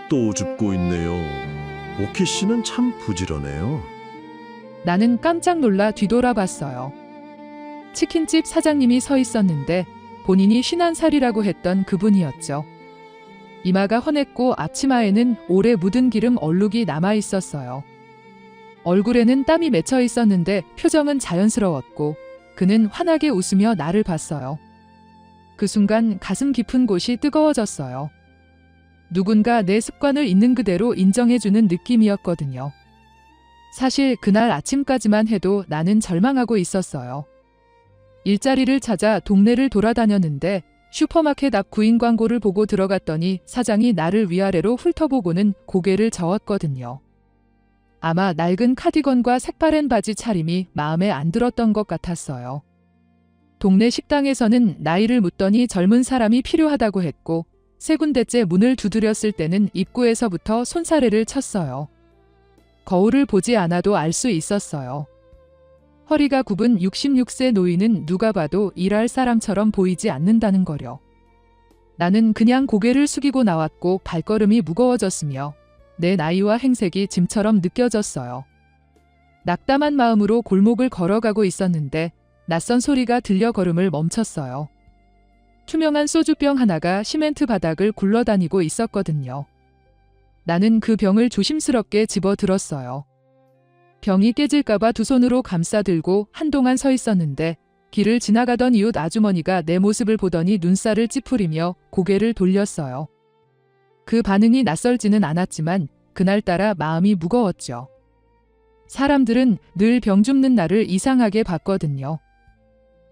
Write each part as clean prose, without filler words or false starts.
또 줍고 있네요. 오키 씨는 참 부지런해요. 나는 깜짝 놀라 뒤돌아봤어요. 치킨집 사장님이 서 있었는데 본인이 50살이라고 했던 그분이었죠. 이마가 헌했고 앞치마에는 오래 묻은 기름 얼룩이 남아 있었어요. 얼굴에는 땀이 맺혀 있었는데 표정은 자연스러웠고 그는 환하게 웃으며 나를 봤어요. 그 순간 가슴 깊은 곳이 뜨거워졌어요. 누군가 내 습관을 있는 그대로 인정해주는 느낌이었거든요. 사실 그날 아침까지만 해도 나는 절망하고 있었어요. 일자리를 찾아 동네를 돌아다녔는데 슈퍼마켓 앞 구인 광고를 보고 들어갔더니 사장이 나를 위아래로 훑어보고는 고개를 저었거든요. 아마 낡은 카디건과 색바랜 바지 차림이 마음에 안 들었던 것 같았어요. 동네 식당에서는 나이를 묻더니 젊은 사람이 필요하다고 했고 세 군데째 문을 두드렸을 때는 입구에서부터 손사래를 쳤어요. 거울을 보지 않아도 알 수 있었어요. 허리가 굽은 66세 노인은 누가 봐도 일할 사람처럼 보이지 않는다는 거려. 나는 그냥 고개를 숙이고 나왔고 발걸음이 무거워졌으며 내 나이와 행색이 짐처럼 느껴졌어요. 낙담한 마음으로 골목을 걸어가고 있었는데 낯선 소리가 들려 걸음을 멈췄어요. 투명한 소주병 하나가 시멘트 바닥을 굴러다니고 있었거든요. 나는 그 병을 조심스럽게 집어들었어요. 병이 깨질까봐 두 손으로 감싸들고 한동안 서 있었는데 길을 지나가던 이웃 아주머니가 내 모습을 보더니 눈살을 찌푸리며 고개를 돌렸어요. 그 반응이 낯설지는 않았지만 그날따라 마음이 무거웠죠. 사람들은 늘 병 줍는 나를 이상하게 봤거든요.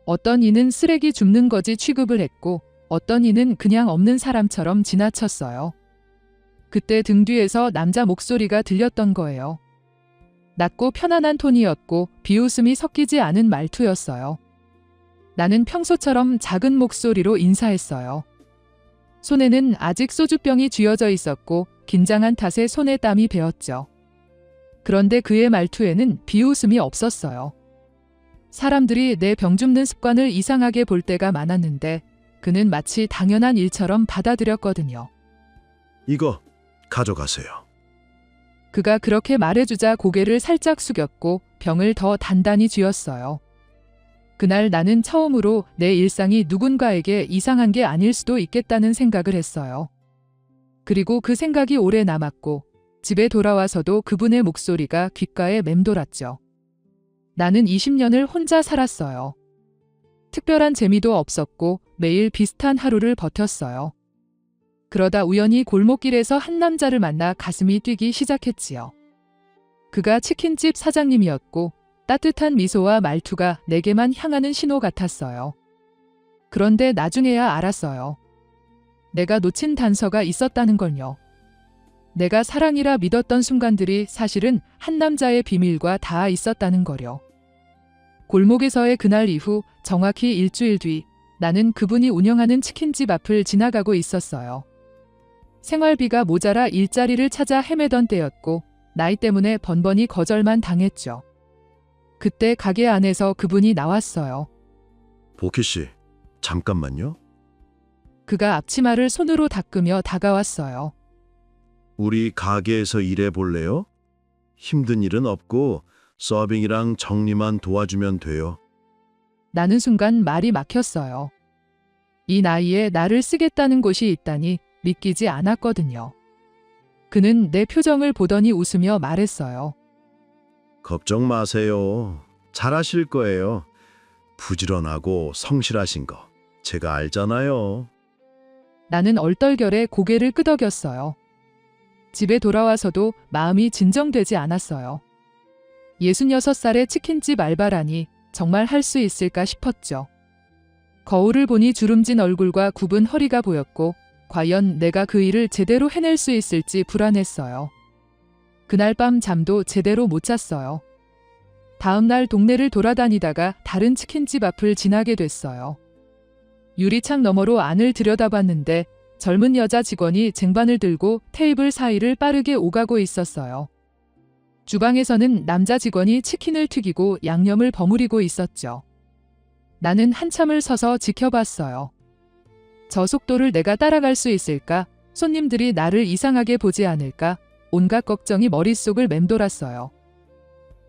어떤 이는 쓰레기 줍는 거지 취급을 했고 어떤 이는 그냥 없는 사람처럼 지나쳤어요. 그때 등 뒤에서 남자 목소리가 들렸던 거예요. 낮고 편안한 톤이었고 비웃음이 섞이지 않은 말투였어요. 나는 평소처럼 작은 목소리로 인사했어요. 손에는 아직 소주병이 쥐어져 있었고 긴장한 탓에 손에 땀이 배었죠. 그런데 그의 말투에는 비웃음이 없었어요. 사람들이 내 병 줍는 습관을 이상하게 볼 때가 많았는데 그는 마치 당연한 일처럼 받아들였거든요. 이거 가져가세요. 그가 그렇게 말해주자 고개를 살짝 숙였고 병을 더 단단히 쥐었어요. 그날 나는 처음으로 내 일상이 누군가에게 이상한 게 아닐 수도 있겠다는 생각을 했어요. 그리고 그 생각이 오래 남았고 집에 돌아와서도 그분의 목소리가 귓가에 맴돌았죠. 나는 20년을 혼자 살았어요. 특별한 재미도 없었고 매일 비슷한 하루를 버텼어요. 그러다 우연히 골목길에서 한 남자를 만나 가슴이 뛰기 시작했지요. 그가 치킨집 사장님이었고 따뜻한 미소와 말투가 내게만 향하는 신호 같았어요. 그런데 나중에야 알았어요. 내가 놓친 단서가 있었다는 걸요. 내가 사랑이라 믿었던 순간들이 사실은 한 남자의 비밀과 닿아 있었다는 거려. 골목에서의 그날 이후 정확히 일주일 뒤 나는 그분이 운영하는 치킨집 앞을 지나가고 있었어요. 생활비가 모자라 일자리를 찾아 헤매던 때였고 나이 때문에 번번이 거절만 당했죠. 그때 가게 안에서 그분이 나왔어요. 보키 씨, 잠깐만요. 그가 앞치마를 손으로 닦으며 다가왔어요. 우리 가게에서 일해 볼래요? 힘든 일은 없고 서빙이랑 정리만 도와주면 돼요. 나는 순간 말이 막혔어요. 이 나이에 나를 쓰겠다는 곳이 있다니 믿기지 않았거든요. 그는 내 표정을 보더니 웃으며 말했어요. 걱정 마세요. 잘하실 거예요. 부지런하고 성실하신 거 제가 알잖아요. 나는 얼떨결에 고개를 끄덕였어요. 집에 돌아와서도 마음이 진정되지 않았어요. 66살의 치킨집 알바라니 정말 할 수 있을까 싶었죠. 거울을 보니 주름진 얼굴과 굽은 허리가 보였고 과연 내가 그 일을 제대로 해낼 수 있을지 불안했어요. 그날 밤 잠도 제대로 못 잤어요. 다음 날 동네를 돌아다니다가 다른 치킨집 앞을 지나게 됐어요. 유리창 너머로 안을 들여다봤는데 젊은 여자 직원이 쟁반을 들고 테이블 사이를 빠르게 오가고 있었어요. 주방에서는 남자 직원이 치킨을 튀기고 양념을 버무리고 있었죠. 나는 한참을 서서 지켜봤어요. 저 속도를 내가 따라갈 수 있을까? 손님들이 나를 이상하게 보지 않을까 온갖 걱정이 머릿속을 맴돌았어요.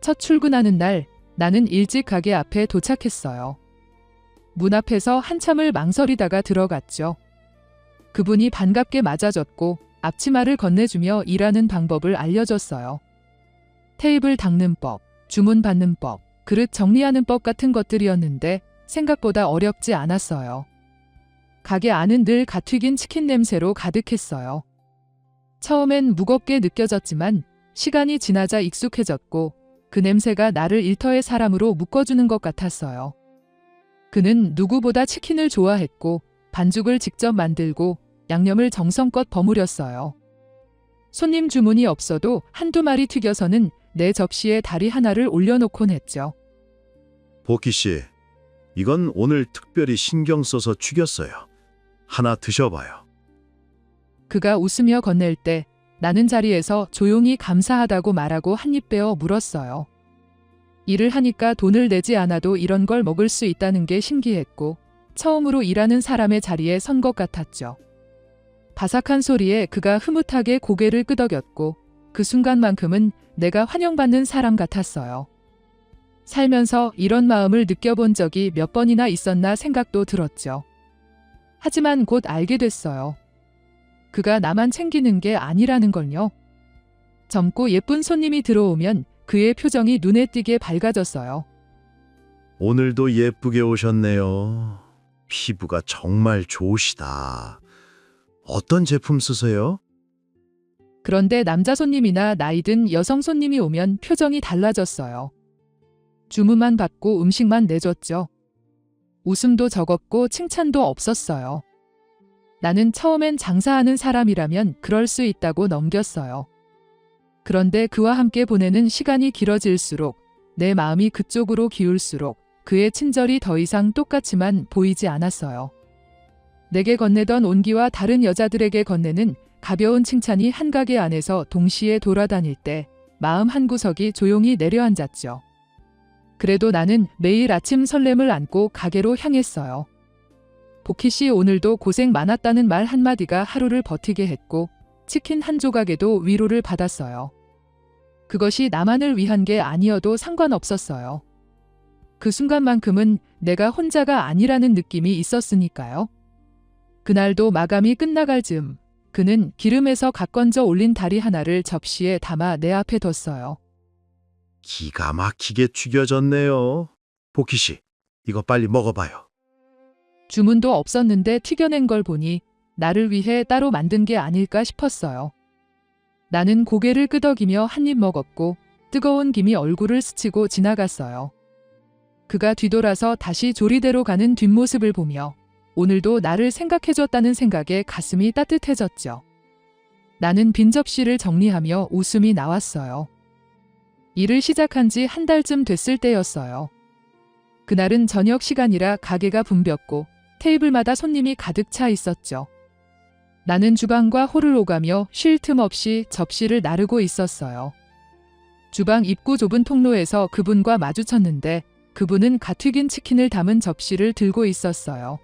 첫 출근하는 날 나는 일찍 가게 앞에 도착했어요. 문 앞에서 한참을 망설이다가 들어갔죠. 그분이 반갑게 맞아줬고 앞치마를 건네주며 일하는 방법을 알려줬어요. 테이블 닦는 법, 주문 받는 법, 그릇 정리하는 법 같은 것들이었는데 생각보다 어렵지 않았어요. 가게 안은 늘 갓 튀긴 치킨 냄새로 가득했어요. 처음엔 무겁게 느껴졌지만 시간이 지나자 익숙해졌고 그 냄새가 나를 일터의 사람으로 묶어주는 것 같았어요. 그는 누구보다 치킨을 좋아했고 반죽을 직접 만들고 양념을 정성껏 버무렸어요. 손님 주문이 없어도 한두 마리 튀겨서는 내 접시에 다리 하나를 올려놓곤 했죠. 복희 씨, 이건 오늘 특별히 신경 써서 죽였어요. 하나 드셔봐요. 그가 웃으며 건넬 때 나는 자리에서 조용히 감사하다고 말하고 한 입 빼어 물었어요. 일을 하니까 돈을 내지 않아도 이런 걸 먹을 수 있다는 게 신기했고 처음으로 일하는 사람의 자리에 선 것 같았죠. 바삭한 소리에 그가 흐뭇하게 고개를 끄덕였고 그 순간만큼은 내가 환영받는 사람 같았어요. 살면서 이런 마음을 느껴본 적이 몇 번이나 있었나 생각도 들었죠. 하지만 곧 알게 됐어요. 그가 나만 챙기는 게 아니라는 걸요. 젊고 예쁜 손님이 들어오면 그의 표정이 눈에 띄게 밝아졌어요. 오늘도 예쁘게 오셨네요. 피부가 정말 좋으시다. 어떤 제품 쓰세요? 그런데 남자 손님이나 나이든 여성 손님이 오면 표정이 달라졌어요. 주문만 받고 음식만 내줬죠. 웃음도 적었고 칭찬도 없었어요. 나는 처음엔 장사하는 사람이라면 그럴 수 있다고 넘겼어요. 그런데 그와 함께 보내는 시간이 길어질수록 내 마음이 그쪽으로 기울수록 그의 친절이 더 이상 똑같이만 보이지 않았어요. 내게 건네던 온기와 다른 여자들에게 건네는 가벼운 칭찬이 한 가게 안에서 동시에 돌아다닐 때 마음 한구석이 조용히 내려앉았죠. 그래도 나는 매일 아침 설렘을 안고 가게로 향했어요. 복희 씨 오늘도 고생 많았다는 말 한마디가 하루를 버티게 했고 치킨 한 조각에도 위로를 받았어요. 그것이 나만을 위한 게 아니어도 상관없었어요. 그 순간만큼은 내가 혼자가 아니라는 느낌이 있었으니까요. 그날도 마감이 끝나갈 즈음 그는 기름에서 갓 건져 올린 다리 하나를 접시에 담아 내 앞에 뒀어요. 기가 막히게 튀겨졌네요. 복희 씨, 이거 빨리 먹어봐요. 주문도 없었는데 튀겨낸 걸 보니 나를 위해 따로 만든 게 아닐까 싶었어요. 나는 고개를 끄덕이며 한 입 먹었고 뜨거운 김이 얼굴을 스치고 지나갔어요. 그가 뒤돌아서 다시 조리대로 가는 뒷모습을 보며 오늘도 나를 생각해줬다는 생각에 가슴이 따뜻해졌죠. 나는 빈 접시를 정리하며 웃음이 나왔어요. 일을 시작한 지 한 달쯤 됐을 때였어요. 그날은 저녁 시간이라 가게가 붐볐고 테이블마다 손님이 가득 차 있었죠. 나는 주방과 홀을 오가며 쉴 틈 없이 접시를 나르고 있었어요. 주방 입구 좁은 통로에서 그분과 마주쳤는데 그분은 갓 튀긴 치킨을 담은 접시를 들고 있었어요.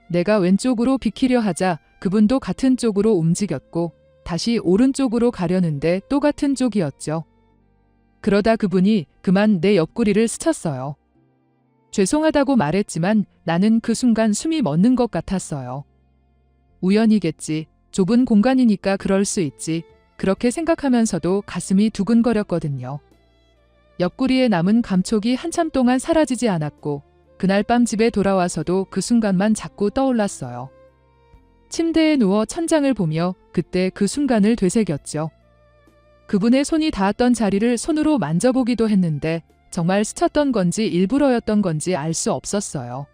내가 왼쪽으로 비키려 하자 그분도 같은 쪽으로 움직였고 다시 오른쪽으로 가려는데 또 같은 쪽이었죠. 그러다 그분이 그만 내 옆구리를 스쳤어요. 죄송하다고 말했지만 나는 그 순간 숨이 멎는 것 같았어요. 우연이겠지. 좁은 공간이니까 그럴 수 있지. 그렇게 생각하면서도 가슴이 두근거렸거든요. 옆구리에 남은 감촉이 한참 동안 사라지지 않았고 그날 밤 집에 돌아와서도 그 순간만 자꾸 떠올랐어요. 침대에 누워 천장을 보며 그때 그 순간을 되새겼죠. 그분의 손이 닿았던 자리를 손으로 만져보기도 했는데 정말 스쳤던 건지 일부러였던 건지 알 수 없었어요.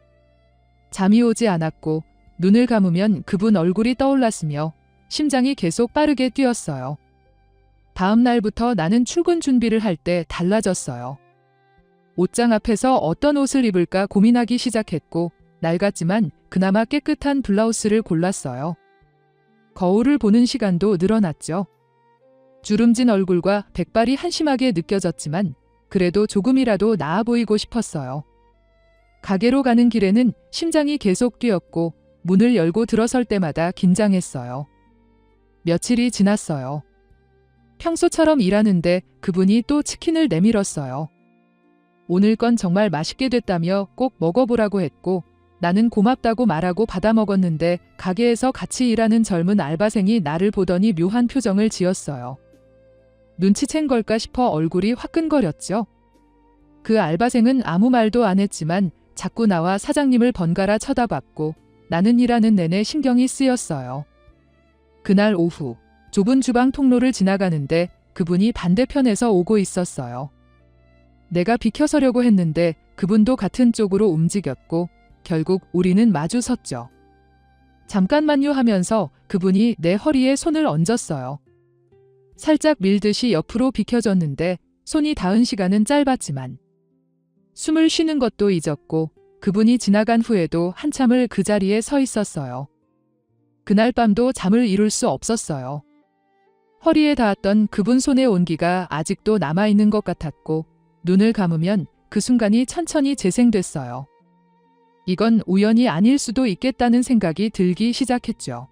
잠이 오지 않았고 눈을 감으면 그분 얼굴이 떠올랐으며 심장이 계속 빠르게 뛰었어요. 다음 날부터 나는 출근 준비를 할 때 달라졌어요. 옷장 앞에서 어떤 옷을 입을까 고민하기 시작했고 낡았지만 그나마 깨끗한 블라우스를 골랐어요. 거울을 보는 시간도 늘어났죠. 주름진 얼굴과 백발이 한심하게 느껴졌지만 그래도 조금이라도 나아 보이고 싶었어요. 가게로 가는 길에는 심장이 계속 뛰었고 문을 열고 들어설 때마다 긴장했어요. 며칠이 지났어요. 평소처럼 일하는데 그분이 또 치킨을 내밀었어요. 오늘 건 정말 맛있게 됐다며 꼭 먹어보라고 했고 나는 고맙다고 말하고 받아 먹었는데 가게에서 같이 일하는 젊은 알바생이 나를 보더니 묘한 표정을 지었어요. 눈치챈 걸까 싶어 얼굴이 화끈거렸죠. 그 알바생은 아무 말도 안 했지만 자꾸 나와 사장님을 번갈아 쳐다봤고 나는 일하는 내내 신경이 쓰였어요. 그날 오후 좁은 주방 통로를 지나가는데 그분이 반대편에서 오고 있었어요. 내가 비켜서려고 했는데 그분도 같은 쪽으로 움직였고 결국 우리는 마주 섰죠. 잠깐만요 하면서 그분이 내 허리에 손을 얹었어요. 살짝 밀듯이 옆으로 비켜줬는데 손이 닿은 시간은 짧았지만 숨을 쉬는 것도 잊었고 그분이 지나간 후에도 한참을 그 자리에 서 있었어요. 그날 밤도 잠을 이룰 수 없었어요. 허리에 닿았던 그분 손의 온기가 아직도 남아있는 것 같았고 눈을 감으면 그 순간이 천천히 재생됐어요. 이건 우연이 아닐 수도 있겠다는 생각이 들기 시작했죠.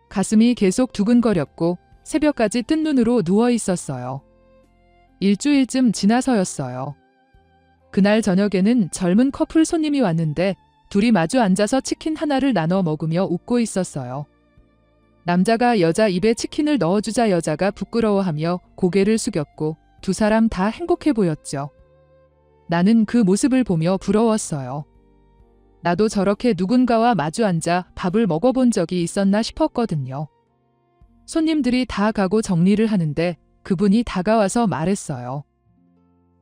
가슴이 계속 두근거렸고 새벽까지 뜬 눈으로 누워 있었어요. 일주일쯤 지나서였어요. 그날 저녁에는 젊은 커플 손님이 왔는데 둘이 마주 앉아서 치킨 하나를 나눠 먹으며 웃고 있었어요. 남자가 여자 입에 치킨을 넣어주자 여자가 부끄러워하며 고개를 숙였고 두 사람 다 행복해 보였죠. 나는 그 모습을 보며 부러웠어요. 나도 저렇게 누군가와 마주 앉아 밥을 먹어본 적이 있었나 싶었거든요. 손님들이 다 가고 정리를 하는데 그분이 다가와서 말했어요.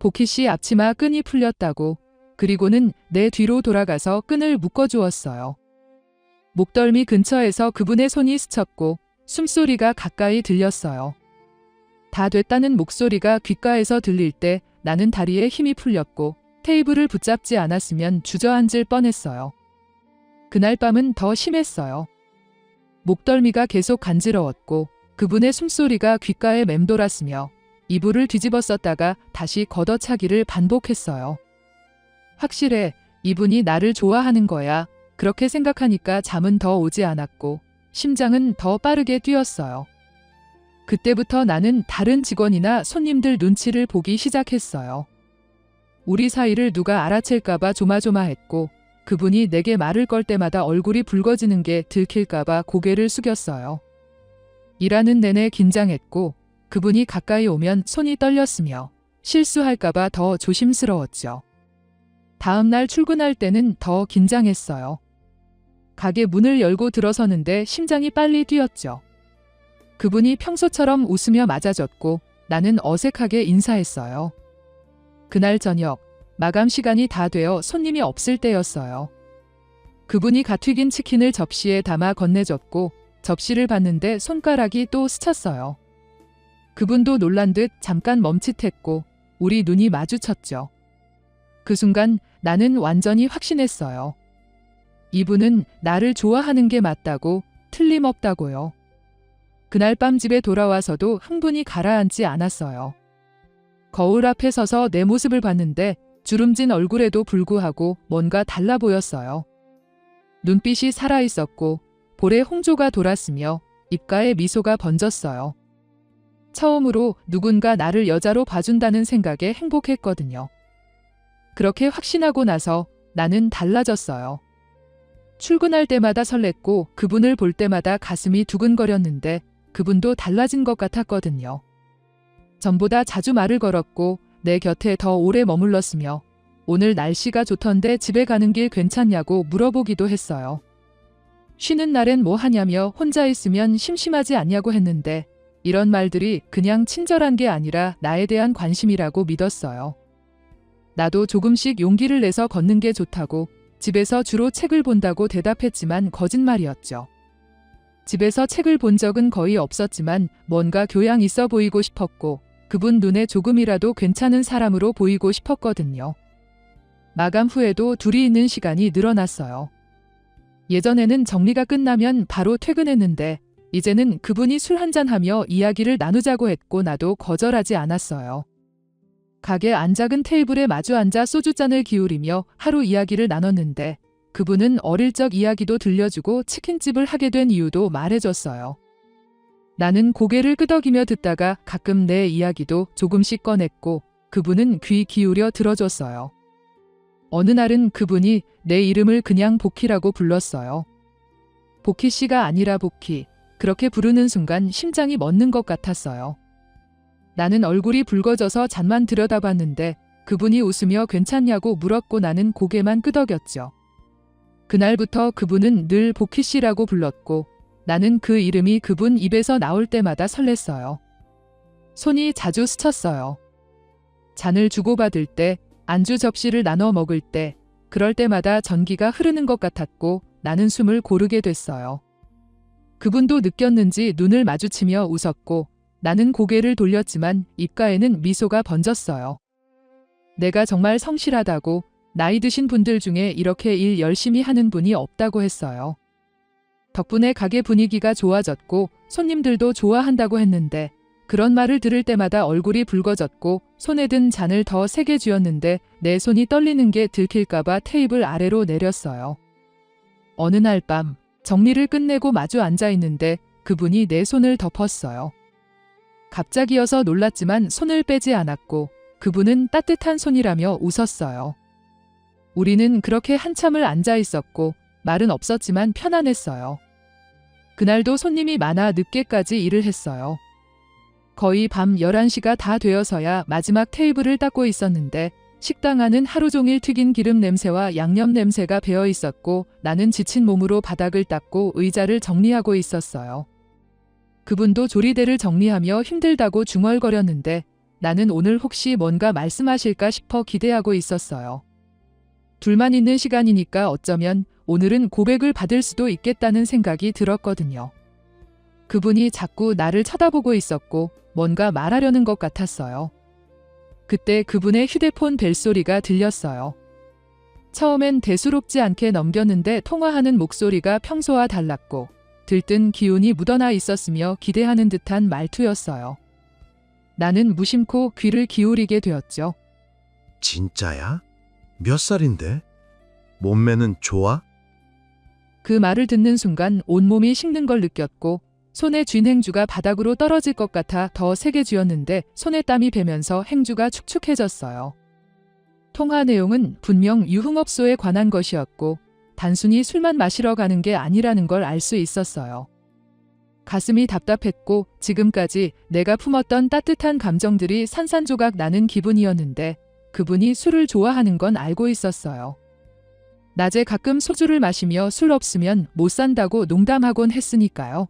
보키 씨 앞치마 끈이 풀렸다고. 그리고는 내 뒤로 돌아가서 끈을 묶어주었어요. 목덜미 근처에서 그분의 손이 스쳤고 숨소리가 가까이 들렸어요. 다 됐다는 목소리가 귓가에서 들릴 때 나는 다리에 힘이 풀렸고 테이블을 붙잡지 않았으면 주저앉을 뻔했어요. 그날 밤은 더 심했어요. 목덜미가 계속 간지러웠고 그분의 숨소리가 귓가에 맴돌았으며 이불을 뒤집어 썼다가 다시 걷어차기를 반복했어요. 확실해, 이분이 나를 좋아하는 거야. 그렇게 생각하니까 잠은 더 오지 않았고 심장은 더 빠르게 뛰었어요. 그때부터 나는 다른 직원이나 손님들 눈치를 보기 시작했어요. 우리 사이를 누가 알아챌까봐 조마조마했고 그분이 내게 말을 걸 때마다 얼굴이 붉어지는 게 들킬까봐 고개를 숙였어요. 일하는 내내 긴장했고 그분이 가까이 오면 손이 떨렸으며 실수할까봐 더 조심스러웠죠. 다음 날 출근할 때는 더 긴장했어요. 가게 문을 열고 들어서는데 심장이 빨리 뛰었죠. 그분이 평소처럼 웃으며 맞아줬고 나는 어색하게 인사했어요. 그날 저녁 마감 시간이 다 되어 손님이 없을 때였어요. 그분이 갓 튀긴 치킨을 접시에 담아 건네줬고 접시를 봤는데 손가락이 또 스쳤어요. 그분도 놀란 듯 잠깐 멈칫했고 우리 눈이 마주쳤죠. 그 순간 나는 완전히 확신했어요. 이분은 나를 좋아하는 게 맞다고, 틀림없다고요. 그날 밤 집에 돌아와서도 흥분이 가라앉지 않았어요. 거울 앞에 서서 내 모습을 봤는데 주름진 얼굴에도 불구하고 뭔가 달라 보였어요. 눈빛이 살아있었고 볼에 홍조가 돌았으며 입가에 미소가 번졌어요. 처음으로 누군가 나를 여자로 봐준다는 생각에 행복했거든요. 그렇게 확신하고 나서 나는 달라졌어요. 출근할 때마다 설렜고 그분을 볼 때마다 가슴이 두근거렸는데 그분도 달라진 것 같았거든요. 전보다 자주 말을 걸었고 내 곁에 더 오래 머물렀으며 오늘 날씨가 좋던데 집에 가는 길 괜찮냐고 물어보기도 했어요. 쉬는 날엔 뭐 하냐며 혼자 있으면 심심하지 않냐고 했는데 이런 말들이 그냥 친절한 게 아니라 나에 대한 관심이라고 믿었어요. 나도 조금씩 용기를 내서 걷는 게 좋다고 집에서 주로 책을 본다고 대답했지만 거짓말이었죠. 집에서 책을 본 적은 거의 없었지만 뭔가 교양 있어 보이고 싶었고 그분 눈에 조금이라도 괜찮은 사람으로 보이고 싶었거든요. 마감 후에도 둘이 있는 시간이 늘어났어요. 예전에는 정리가 끝나면 바로 퇴근했는데 이제는 그분이 술 한잔하며 이야기를 나누자고 했고 나도 거절하지 않았어요. 가게 안 작은 테이블에 마주 앉아 소주잔을 기울이며 하루 이야기를 나눴는데 그분은 어릴 적 이야기도 들려주고 치킨집을 하게 된 이유도 말해줬어요. 나는 고개를 끄덕이며 듣다가 가끔 내 이야기도 조금씩 꺼냈고 그분은 귀 기울여 들어줬어요. 어느 날은 그분이 내 이름을 그냥 복희라고 불렀어요. 복희 씨가 아니라 복희. 그렇게 부르는 순간 심장이 멎는 것 같았어요. 나는 얼굴이 붉어져서 잔만 들여다봤는데 그분이 웃으며 괜찮냐고 물었고 나는 고개만 끄덕였죠. 그날부터 그분은 늘 복희 씨라고 불렀고 나는 그 이름이 그분 입에서 나올 때마다 설렜어요. 손이 자주 스쳤어요. 잔을 주고받을 때, 안주 접시를 나눠 먹을 때, 그럴 때마다 전기가 흐르는 것 같았고 나는 숨을 고르게 됐어요. 그분도 느꼈는지 눈을 마주치며 웃었고 나는 고개를 돌렸지만 입가에는 미소가 번졌어요. 내가 정말 성실하다고, 나이 드신 분들 중에 이렇게 일 열심히 하는 분이 없다고 했어요. 덕분에 가게 분위기가 좋아졌고 손님들도 좋아한다고 했는데 그런 말을 들을 때마다 얼굴이 붉어졌고 손에 든 잔을 더 세게 쥐었는데 내 손이 떨리는 게 들킬까봐 테이블 아래로 내렸어요. 어느 날 밤 정리를 끝내고 마주 앉아 있는데 그분이 내 손을 덮었어요. 갑자기여서 놀랐지만 손을 빼지 않았고 그분은 따뜻한 손이라며 웃었어요. 우리는 그렇게 한참을 앉아 있었고 말은 없었지만 편안했어요. 그날도 손님이 많아 늦게까지 일을 했어요. 거의 밤 11시가 다 되어서야 마지막 테이블을 닦고 있었는데 식당 안은 하루 종일 튀긴 기름 냄새와 양념 냄새가 배어 있었고 나는 지친 몸으로 바닥을 닦고 의자를 정리하고 있었어요. 그분도 조리대를 정리하며 힘들다고 중얼거렸는데 나는 오늘 혹시 뭔가 말씀하실까 싶어 기대하고 있었어요. 둘만 있는 시간이니까 어쩌면 오늘은 고백을 받을 수도 있겠다는 생각이 들었거든요. 그분이 자꾸 나를 쳐다보고 있었고 뭔가 말하려는 것 같았어요. 그때 그분의 휴대폰 벨소리가 들렸어요. 처음엔 대수롭지 않게 넘겼는데 통화하는 목소리가 평소와 달랐고 들뜬 기운이 묻어나 있었으며 기대하는 듯한 말투였어요. 나는 무심코 귀를 기울이게 되었죠. 진짜야? 몇 살인데? 몸매는 좋아? 그 말을 듣는 순간 온몸이 식는 걸 느꼈고 손에 쥔 행주가 바닥으로 떨어질 것 같아 더 세게 쥐었는데 손에 땀이 배면서 행주가 축축해졌어요. 통화 내용은 분명 유흥업소에 관한 것이었고 단순히 술만 마시러 가는 게 아니라는 걸 알 수 있었어요. 가슴이 답답했고 지금까지 내가 품었던 따뜻한 감정들이 산산조각 나는 기분이었는데 그분이 술을 좋아하는 건 알고 있었어요. 낮에 가끔 소주를 마시며 술 없으면 못 산다고 농담하곤 했으니까요.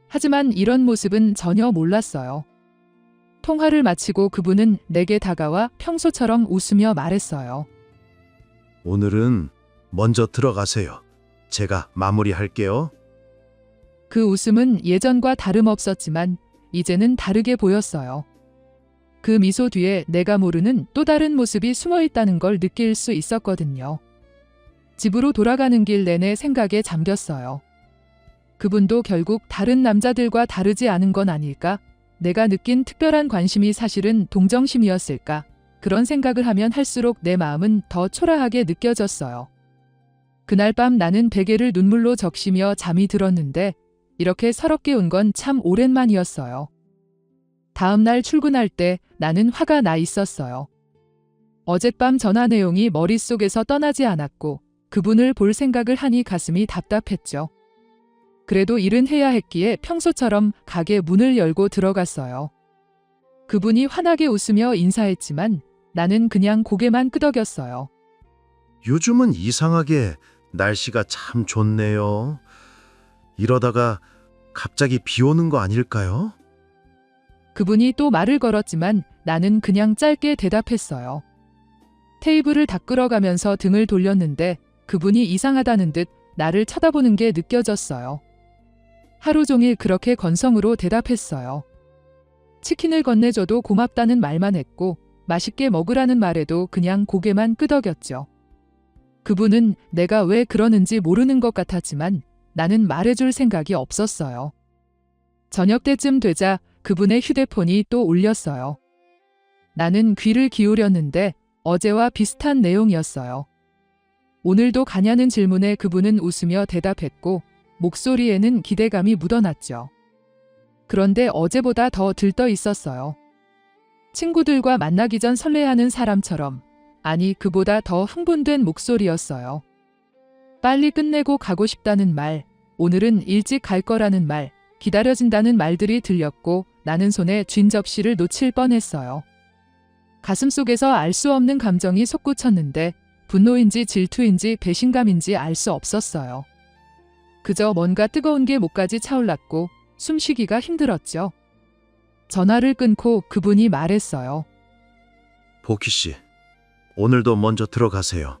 하지만 이런 모습은 전혀 몰랐어요. 통화를 마치고 그분은 내게 다가와 평소처럼 웃으며 말했어요. 오늘은 먼저 들어가세요. 제가 마무리할게요. 그 웃음은 예전과 다름없었지만 이제는 다르게 보였어요. 그 미소 뒤에 내가 모르는 또 다른 모습이 숨어 있다는 걸 느낄 수 있었거든요. 집으로 돌아가는 길 내내 생각에 잠겼어요. 그분도 결국 다른 남자들과 다르지 않은 건 아닐까? 내가 느낀 특별한 관심이 사실은 동정심이었을까? 그런 생각을 하면 할수록 내 마음은 더 초라하게 느껴졌어요. 그날 밤 나는 베개를 눈물로 적시며 잠이 들었는데 이렇게 서럽게 운 건 참 오랜만이었어요. 다음 날 출근할 때 나는 화가 나 있었어요. 어젯밤 전화 내용이 머릿속에서 떠나지 않았고 그분을 볼 생각을 하니 가슴이 답답했죠. 그래도 일은 해야 했기에 평소처럼 가게 문을 열고 들어갔어요. 그분이 환하게 웃으며 인사했지만 나는 그냥 고개만 끄덕였어요. 요즘은 이상하게 날씨가 참 좋네요. 이러다가 갑자기 비 오는 거 아닐까요? 그분이 또 말을 걸었지만 나는 그냥 짧게 대답했어요. 테이블을 닦으러 등을 돌렸는데 그분이 이상하다는 듯 나를 쳐다보는 게 느껴졌어요. 하루 종일 그렇게 건성으로 대답했어요. 치킨을 건네줘도 고맙다는 말만 했고 맛있게 먹으라는 말에도 그냥 고개만 끄덕였죠. 그분은 내가 왜 그러는지 모르는 것 같았지만 나는 말해줄 생각이 없었어요. 저녁 때쯤 되자 그분의 휴대폰이 또 울렸어요. 나는 귀를 기울였는데 어제와 비슷한 내용이었어요. 오늘도 가냐는 질문에 그분은 웃으며 대답했고 목소리에는 기대감이 묻어났죠. 그런데 어제보다 더 들떠 있었어요. 친구들과 만나기 전 설레하는 사람처럼, 아니 그보다 더 흥분된 목소리였어요. 빨리 끝내고 가고 싶다는 말, 오늘은 일찍 갈 거라는 말, 기다려진다는 말들이 들렸고 나는 손에 쥔 접시를 놓칠 뻔했어요. 가슴속에서 알 수 없는 감정이 솟구쳤는데 분노인지 질투인지 배신감인지 알 수 없었어요. 그저 뭔가 뜨거운 게 목까지 차올랐고 숨쉬기가 힘들었죠. 전화를 끊고 그분이 말했어요. 보키 씨, 오늘도 먼저 들어가세요.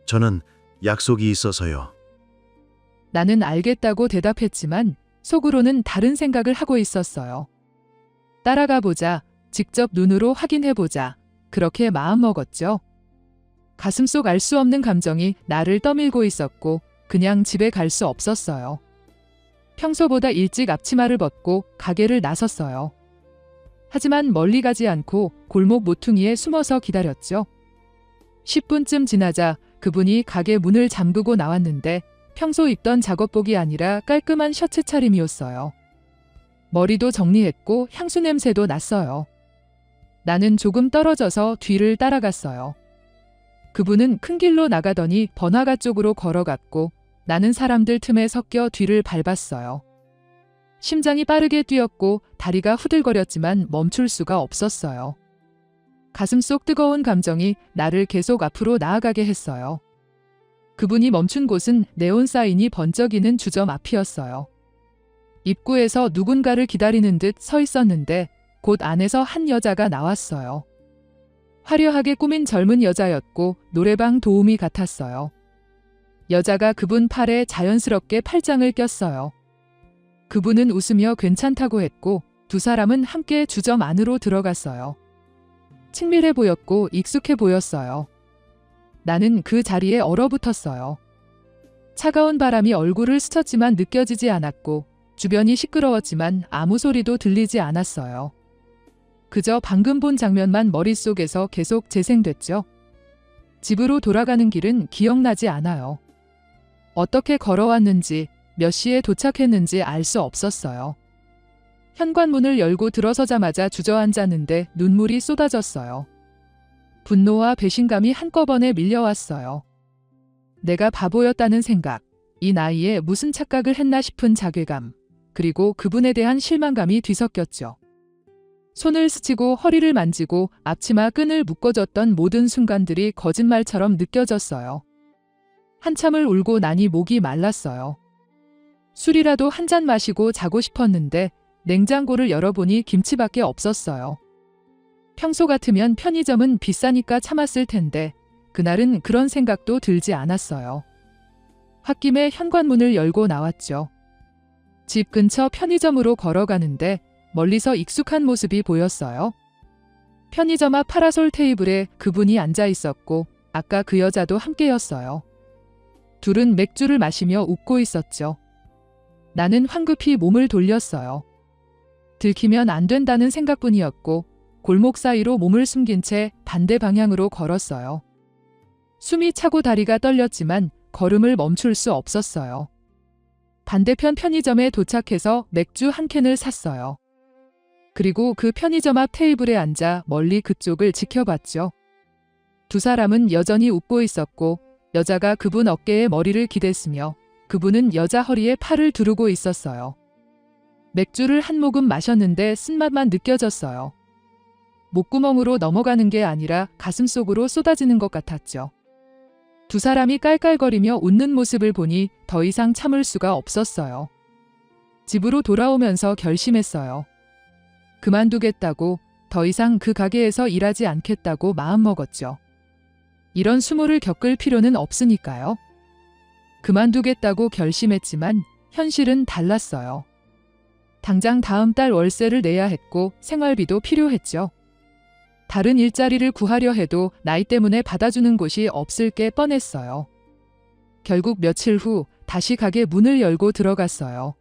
저는 약속이 있어서요. 나는 알겠다고 대답했지만 속으로는 다른 생각을 하고 있었어요. 따라가 보자. 직접 눈으로 확인해 보자. 그렇게 마음먹었죠. 가슴속 알 수 없는 감정이 나를 떠밀고 있었고 그냥 집에 갈 수 없었어요. 평소보다 일찍 앞치마를 벗고 가게를 나섰어요. 하지만 멀리 가지 않고 골목 모퉁이에 숨어서 기다렸죠. 10분쯤 지나자 그분이 가게 문을 잠그고 나왔는데 평소 입던 작업복이 아니라 깔끔한 셔츠 차림이었어요. 머리도 정리했고 향수 냄새도 났어요. 나는 조금 떨어져서 뒤를 따라갔어요. 그분은 큰 길로 나가더니 번화가 쪽으로 걸어갔고 나는 사람들 틈에 섞여 뒤를 밟았어요. 심장이 빠르게 뛰었고 다리가 후들거렸지만 멈출 수가 없었어요. 가슴속 뜨거운 감정이 나를 계속 앞으로 나아가게 했어요. 그분이 멈춘 곳은 네온 사인이 번쩍이는 주점 앞이었어요. 입구에서 누군가를 기다리는 듯 서 있었는데 곧 안에서 한 여자가 나왔어요. 화려하게 꾸민 젊은 여자였고 노래방 도우미 같았어요. 여자가 그분 팔에 자연스럽게 팔짱을 꼈어요. 그분은 웃으며 괜찮다고 했고 두 사람은 함께 주점 안으로 들어갔어요. 친밀해 보였고 익숙해 보였어요. 나는 그 자리에 얼어붙었어요. 차가운 바람이 얼굴을 스쳤지만 느껴지지 않았고 주변이 시끄러웠지만 아무 소리도 들리지 않았어요. 그저 방금 본 장면만 머릿속에서 계속 재생됐죠. 집으로 돌아가는 길은 기억나지 않아요. 어떻게 걸어왔는지, 몇 시에 도착했는지 알 수 없었어요. 현관문을 열고 들어서자마자 주저앉았는데 눈물이 쏟아졌어요. 분노와 배신감이 한꺼번에 밀려왔어요. 내가 바보였다는 생각, 이 나이에 무슨 착각을 했나 싶은 자괴감, 그리고 그분에 대한 실망감이 뒤섞였죠. 손을 스치고 허리를 만지고 앞치마 끈을 묶어줬던 모든 순간들이 거짓말처럼 느껴졌어요. 한참을 울고 나니 목이 말랐어요. 술이라도 한 잔 마시고 자고 싶었는데 냉장고를 열어보니 김치밖에 없었어요. 평소 같으면 편의점은 비싸니까 참았을 텐데 그날은 그런 생각도 들지 않았어요. 홧김에 현관문을 열고 나왔죠. 집 근처 편의점으로 걸어가는데 멀리서 익숙한 모습이 보였어요. 편의점 앞 파라솔 테이블에 그분이 앉아 있었고 아까 그 여자도 함께였어요. 둘은 맥주를 마시며 웃고 있었죠. 나는 황급히 몸을 돌렸어요. 들키면 안 된다는 생각뿐이었고 골목 사이로 몸을 숨긴 채 반대 방향으로 걸었어요. 숨이 차고 다리가 떨렸지만 걸음을 멈출 수 없었어요. 반대편 편의점에 도착해서 맥주 한 캔을 샀어요. 그리고 그 편의점 앞 테이블에 앉아 멀리 그쪽을 지켜봤죠. 두 사람은 여전히 웃고 있었고 여자가 그분 어깨에 머리를 기댔으며 그분은 여자 허리에 팔을 두르고 있었어요. 맥주를 한 모금 마셨는데 쓴맛만 느껴졌어요. 목구멍으로 넘어가는 게 아니라 가슴속으로 쏟아지는 것 같았죠. 두 사람이 깔깔거리며 웃는 모습을 보니 더 이상 참을 수가 없었어요. 집으로 돌아오면서 결심했어요. 그만두겠다고, 더 이상 그 가게에서 일하지 않겠다고 마음먹었죠. 이런 수모를 겪을 필요는 없으니까요. 그만두겠다고 결심했지만 현실은 달랐어요. 당장 다음 달 월세를 내야 했고 생활비도 필요했죠. 다른 일자리를 구하려 해도 나이 때문에 받아주는 곳이 없을 게 뻔했어요. 결국 며칠 후 다시 가게 문을 열고 들어갔어요.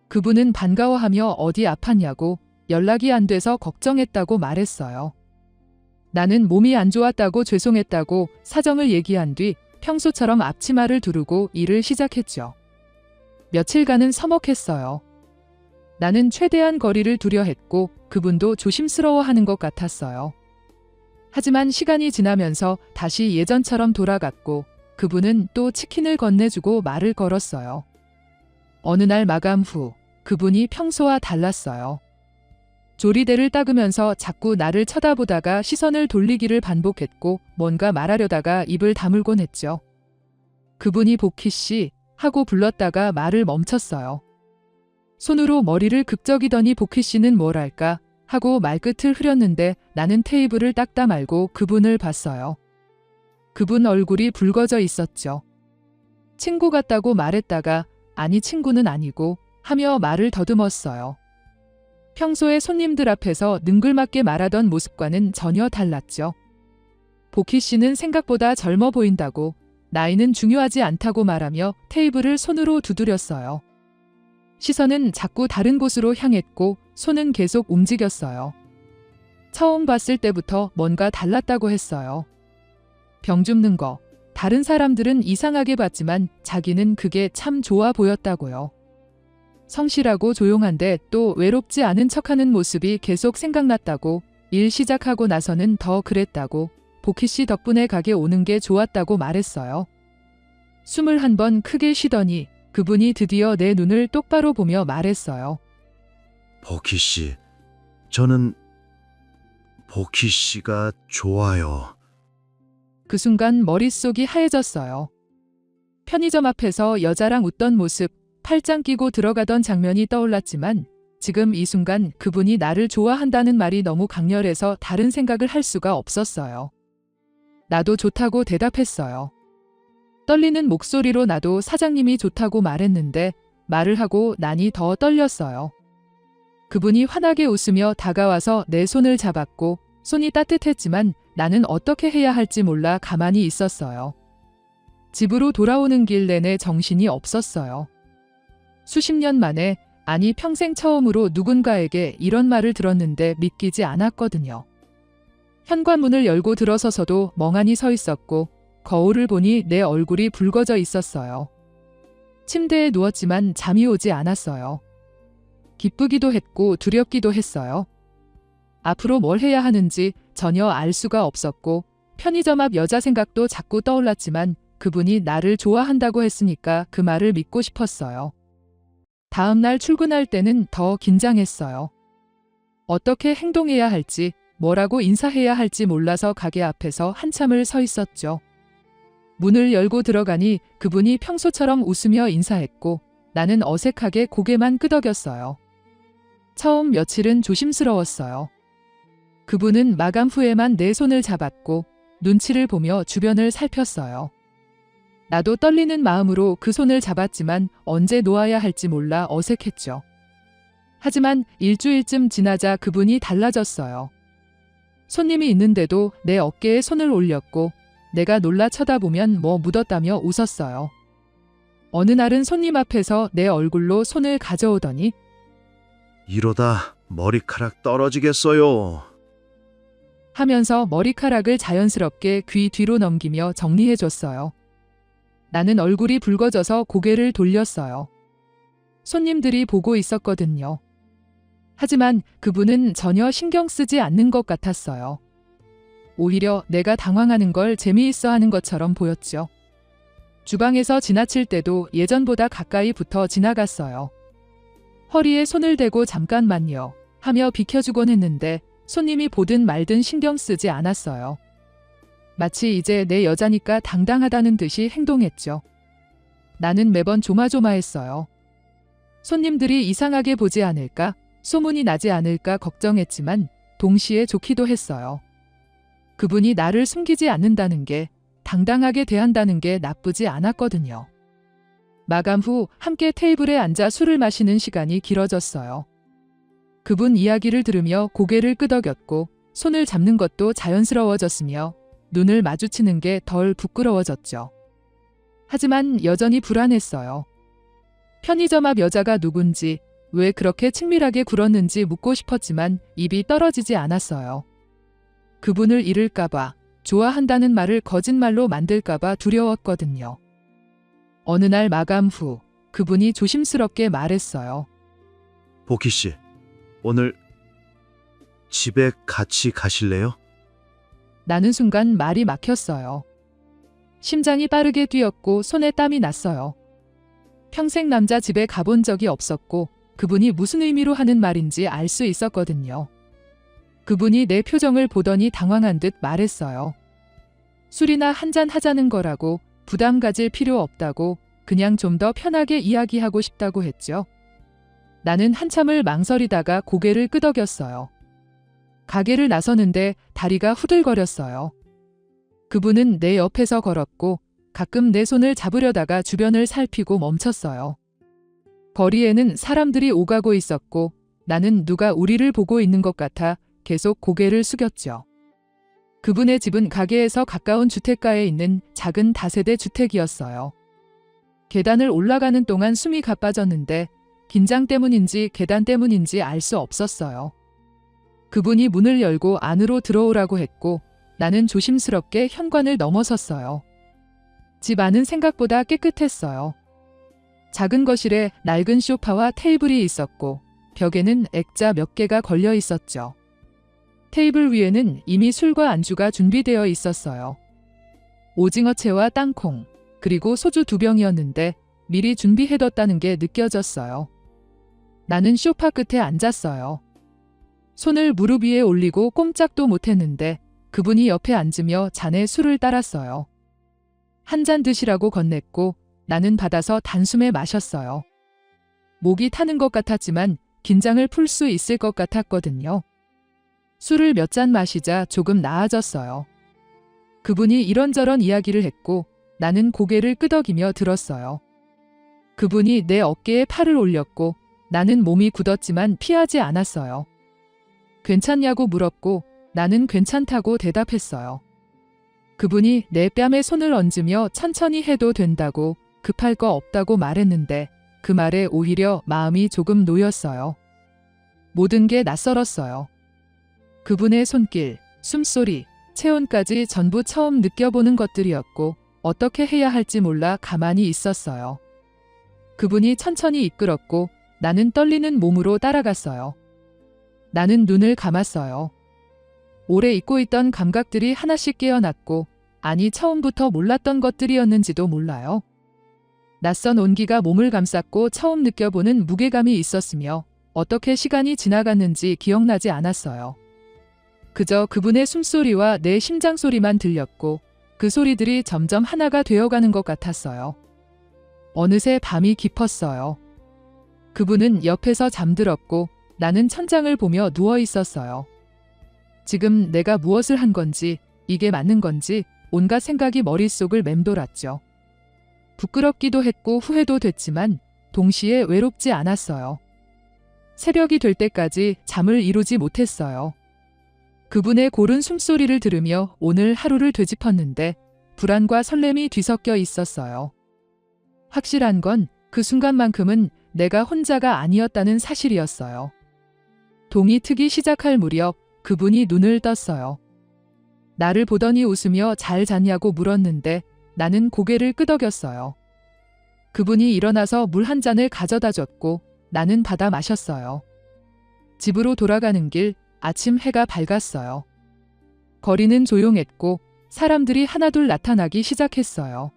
그분은 반가워하며 어디 아팠냐고 연락이 안 돼서 걱정했다고 말했어요. 나는 몸이 안 좋았다고 죄송했다고 사정을 얘기한 뒤 평소처럼 앞치마를 두르고 일을 시작했죠. 며칠간은 서먹했어요. 나는 최대한 거리를 두려 했고 그분도 조심스러워하는 것 같았어요. 하지만 시간이 지나면서 다시 예전처럼 돌아갔고 그분은 또 치킨을 건네주고 말을 걸었어요. 어느 날 마감 후 그분이 평소와 달랐어요. 조리대를 닦으면서 자꾸 나를 쳐다보다가 시선을 돌리기를 반복했고 뭔가 말하려다가 입을 다물곤 했죠. 그분이 복희 씨 하고 불렀다가 말을 멈췄어요. 손으로 머리를 극적이더니 복희 씨는 뭐랄까 하고 말끝을 흐렸는데 나는 테이블을 닦다 말고 그분을 봤어요. 그분 얼굴이 붉어져 있었죠. 친구 같다고 말했다가 아니 친구는 아니고 하며 말을 더듬었어요. 평소에 손님들 앞에서 능글맞게 말하던 모습과는 전혀 달랐죠. 복희 씨는 생각보다 젊어 보인다고 나이는 중요하지 않다고 말하며 테이블을 손으로 두드렸어요. 시선은 자꾸 다른 곳으로 향했고 손은 계속 움직였어요. 처음 봤을 때부터 뭔가 달랐다고 했어요. 병 줍는 거. 다른 사람들은 이상하게 봤지만 자기는 그게 참 좋아 보였다고요. 성실하고 조용한데 또 외롭지 않은 척하는 모습이 계속 생각났다고, 일 시작하고 나서는 더 그랬다고, 복희 씨 덕분에 가게 오는 게 좋았다고 말했어요. 21번 크게 쉬더니 그분이 드디어 내 눈을 똑바로 보며 말했어요. 복희 씨, 저는 복희 씨가 좋아요. 그 순간 머릿속이 하얘졌어요. 편의점 앞에서 여자랑 웃던 모습, 팔짱 끼고 들어가던 장면이 떠올랐지만 지금 이 순간 그분이 나를 좋아한다는 말이 너무 강렬해서 다른 생각을 할 수가 없었어요. 나도 좋다고 대답했어요. 떨리는 목소리로 나도 사장님이 좋다고 말했는데 말을 하고 나니 더 떨렸어요. 그분이 환하게 웃으며 다가와서 내 손을 잡았고 손이 따뜻했지만 나는 어떻게 해야 할지 몰라 가만히 있었어요. 집으로 돌아오는 길 내내 정신이 없었어요. 수십 년 만에, 아니 평생 처음으로 누군가에게 이런 말을 들었는데 믿기지 않았거든요. 현관문을 열고 들어서서도 멍하니 서 있었고 거울을 보니 내 얼굴이 붉어져 있었어요. 침대에 누웠지만 잠이 오지 않았어요. 기쁘기도 했고 두렵기도 했어요. 앞으로 뭘 해야 하는지 전혀 알 수가 없었고 편의점 앞 여자 생각도 자꾸 떠올랐지만 그분이 나를 좋아한다고 했으니까 그 말을 믿고 싶었어요. 다음 날 출근할 때는 더 긴장했어요. 어떻게 행동해야 할지, 뭐라고 인사해야 할지 몰라서 가게 앞에서 한참을 서 있었죠. 문을 열고 들어가니 그분이 평소처럼 웃으며 인사했고 나는 어색하게 고개만 끄덕였어요. 처음 며칠은 조심스러웠어요. 그분은 마감 후에만 내 손을 잡았고 눈치를 보며 주변을 살폈어요. 나도 떨리는 마음으로 그 손을 잡았지만 언제 놓아야 할지 몰라 어색했죠. 하지만 일주일쯤 지나자 그분이 달라졌어요. 손님이 있는데도 내 어깨에 손을 올렸고 내가 놀라 쳐다보면 뭐 묻었다며 웃었어요. 어느 날은 손님 앞에서 내 얼굴로 손을 가져오더니 이러다 머리카락 떨어지겠어요. 하면서 머리카락을 자연스럽게 귀 뒤로 넘기며 정리해줬어요. 나는 얼굴이 붉어져서 고개를 돌렸어요. 손님들이 보고 있었거든요. 하지만 그분은 전혀 신경 쓰지 않는 것 같았어요. 오히려 내가 당황하는 걸 재미있어 하는 것처럼 보였죠. 주방에서 지나칠 때도 예전보다 가까이 붙어 지나갔어요. 허리에 손을 대고 잠깐만요 하며 비켜주곤 했는데 손님이 보든 말든 신경 쓰지 않았어요. 마치 이제 내 여자니까 당당하다는 듯이 행동했죠. 나는 매번 조마조마했어요. 손님들이 이상하게 보지 않을까, 소문이 나지 않을까 걱정했지만 동시에 좋기도 했어요. 그분이 나를 숨기지 않는다는 게, 당당하게 대한다는 게 나쁘지 않았거든요. 마감 후 함께 테이블에 앉아 술을 마시는 시간이 길어졌어요. 그분 이야기를 들으며 고개를 끄덕였고 손을 잡는 것도 자연스러워졌으며 눈을 마주치는 게 덜 부끄러워졌죠. 하지만 여전히 불안했어요. 편의점 앞 여자가 누군지, 왜 그렇게 친밀하게 굴었는지 묻고 싶었지만 입이 떨어지지 않았어요. 그분을 잃을까봐, 좋아한다는 말을 거짓말로 만들까봐 두려웠거든요. 어느 날 마감 후 그분이 조심스럽게 말했어요. 보키 씨, 오늘 집에 같이 가실래요? 나는 순간 말이 막혔어요. 심장이 빠르게 뛰었고 손에 땀이 났어요. 평생 남자 집에 가본 적이 없었고 그분이 무슨 의미로 하는 말인지 알 수 있었거든요. 그분이 내 표정을 보더니 당황한 듯 말했어요. 술이나 한잔 하자는 거라고, 부담 가질 필요 없다고, 그냥 좀 더 편하게 이야기하고 싶다고 했죠. 나는 한참을 망설이다가 고개를 끄덕였어요. 가게를 나서는데 다리가 후들거렸어요. 그분은 내 옆에서 걸었고 가끔 내 손을 잡으려다가 주변을 살피고 멈췄어요. 거리에는 사람들이 오가고 있었고 나는 누가 우리를 보고 있는 것 같아 계속 고개를 숙였죠. 그분의 집은 가게에서 가까운 주택가에 있는 작은 다세대 주택이었어요. 계단을 올라가는 동안 숨이 가빠졌는데 긴장 때문인지 계단 때문인지 알 수 없었어요. 그분이 문을 열고 안으로 들어오라고 했고 나는 조심스럽게 현관을 넘어섰어요. 집 안은 생각보다 깨끗했어요. 작은 거실에 낡은 소파와 테이블이 있었고 벽에는 액자 몇 개가 걸려 있었죠. 테이블 위에는 이미 술과 안주가 준비되어 있었어요. 오징어채와 땅콩, 그리고 소주 2병이었는데 미리 준비해뒀다는 게 느껴졌어요. 나는 소파 끝에 앉았어요. 손을 무릎 위에 올리고 꼼짝도 못했는데 그분이 옆에 앉으며 잔에 술을 따랐어요. 한 잔 드시라고 건넸고 나는 받아서 단숨에 마셨어요. 목이 타는 것 같았지만 긴장을 풀 수 있을 것 같았거든요. 술을 몇 잔 마시자 조금 나아졌어요. 그분이 이런저런 이야기를 했고 나는 고개를 끄덕이며 들었어요. 그분이 내 어깨에 팔을 올렸고 나는 몸이 굳었지만 피하지 않았어요. 괜찮냐고 물었고 나는 괜찮다고 대답했어요. 그분이 내 뺨에 손을 얹으며 천천히 해도 된다고, 급할 거 없다고 말했는데 그 말에 오히려 마음이 조금 놓였어요. 모든 게 낯설었어요. 그분의 손길, 숨소리, 체온까지 전부 처음 느껴보는 것들이었고 어떻게 해야 할지 몰라 가만히 있었어요. 그분이 천천히 이끌었고 나는 떨리는 몸으로 따라갔어요. 나는 눈을 감았어요. 오래 잊고 있던 감각들이 하나씩 깨어났고, 아니 처음부터 몰랐던 것들이었는지도 몰라요. 낯선 온기가 몸을 감쌌고 처음 느껴보는 무게감이 있었으며 어떻게 시간이 지나갔는지 기억나지 않았어요. 그저 그분의 숨소리와 내 심장 소리만 들렸고 그 소리들이 점점 하나가 되어가는 것 같았어요. 어느새 밤이 깊었어요. 그분은 옆에서 잠들었고 나는 천장을 보며 누워 있었어요. 지금 내가 무엇을 한 건지, 이게 맞는 건지 온갖 생각이 머릿속을 맴돌았죠. 부끄럽기도 했고 후회도 됐지만 동시에 외롭지 않았어요. 새벽이 될 때까지 잠을 이루지 못했어요. 그분의 고른 숨소리를 들으며 오늘 하루를 되짚었는데 불안과 설렘이 뒤섞여 있었어요. 확실한 건 그 순간만큼은 내가 혼자가 아니었다는 사실이었어요. 동이 트기 시작할 무렵 그분이 눈을 떴어요. 나를 보더니 웃으며 잘 잤냐고 물었는데 나는 고개를 끄덕였어요. 그분이 일어나서 물 한 잔을 가져다 줬고 나는 받아 마셨어요. 집으로 돌아가는 길, 아침 해가 밝았어요. 거리는 조용했고 사람들이 하나둘 나타나기 시작했어요.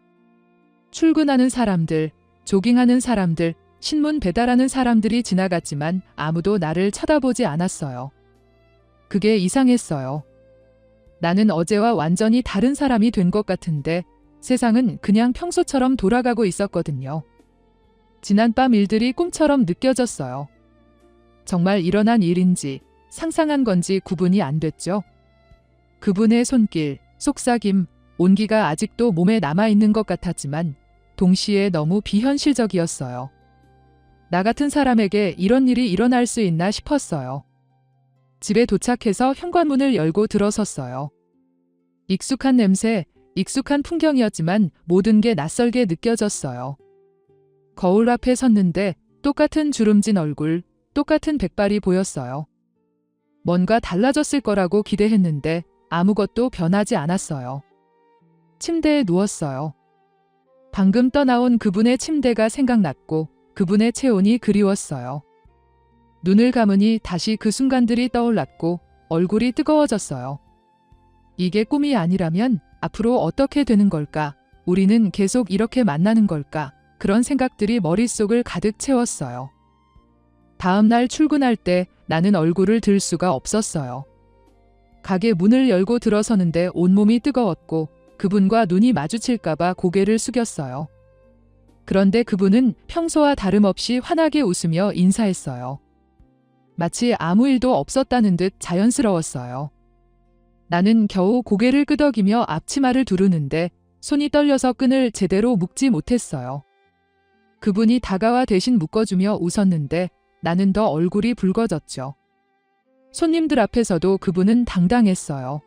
출근하는 사람들, 조깅하는 사람들, 신문 배달하는 사람들이 지나갔지만 아무도 나를 쳐다보지 않았어요. 그게 이상했어요. 나는 어제와 완전히 다른 사람이 된 것 같은데 세상은 그냥 평소처럼 돌아가고 있었거든요. 지난밤 일들이 꿈처럼 느껴졌어요. 정말 일어난 일인지 상상한 건지 구분이 안 됐죠. 그분의 손길, 속삭임, 온기가 아직도 몸에 남아있는 것 같았지만 동시에 너무 비현실적이었어요. 나 같은 사람에게 이런 일이 일어날 수 있나 싶었어요. 집에 도착해서 현관문을 열고 들어섰어요. 익숙한 냄새, 익숙한 풍경이었지만 모든 게 낯설게 느껴졌어요. 거울 앞에 섰는데 똑같은 주름진 얼굴, 똑같은 백발이 보였어요. 뭔가 달라졌을 거라고 기대했는데 아무것도 변하지 않았어요. 침대에 누웠어요. 방금 떠나온 그분의 침대가 생각났고 그분의 체온이 그리웠어요. 눈을 감으니 다시 그 순간들이 떠올랐고 얼굴이 뜨거워졌어요. 이게 꿈이 아니라면 앞으로 어떻게 되는 걸까? 우리는 계속 이렇게 만나는 걸까? 그런 생각들이 머릿속을 가득 채웠어요. 다음 날 출근할 때 나는 얼굴을 들 수가 없었어요. 가게 문을 열고 들어서는데 온몸이 뜨거웠고 그분과 눈이 마주칠까봐 고개를 숙였어요. 그런데 그분은 평소와 다름없이 환하게 웃으며 인사했어요. 마치 아무 일도 없었다는 듯 자연스러웠어요. 나는 겨우 고개를 끄덕이며 앞치마를 두르는데 손이 떨려서 끈을 제대로 묶지 못했어요. 그분이 다가와 대신 묶어주며 웃었는데 나는 더 얼굴이 붉어졌죠. 손님들 앞에서도 그분은 당당했어요.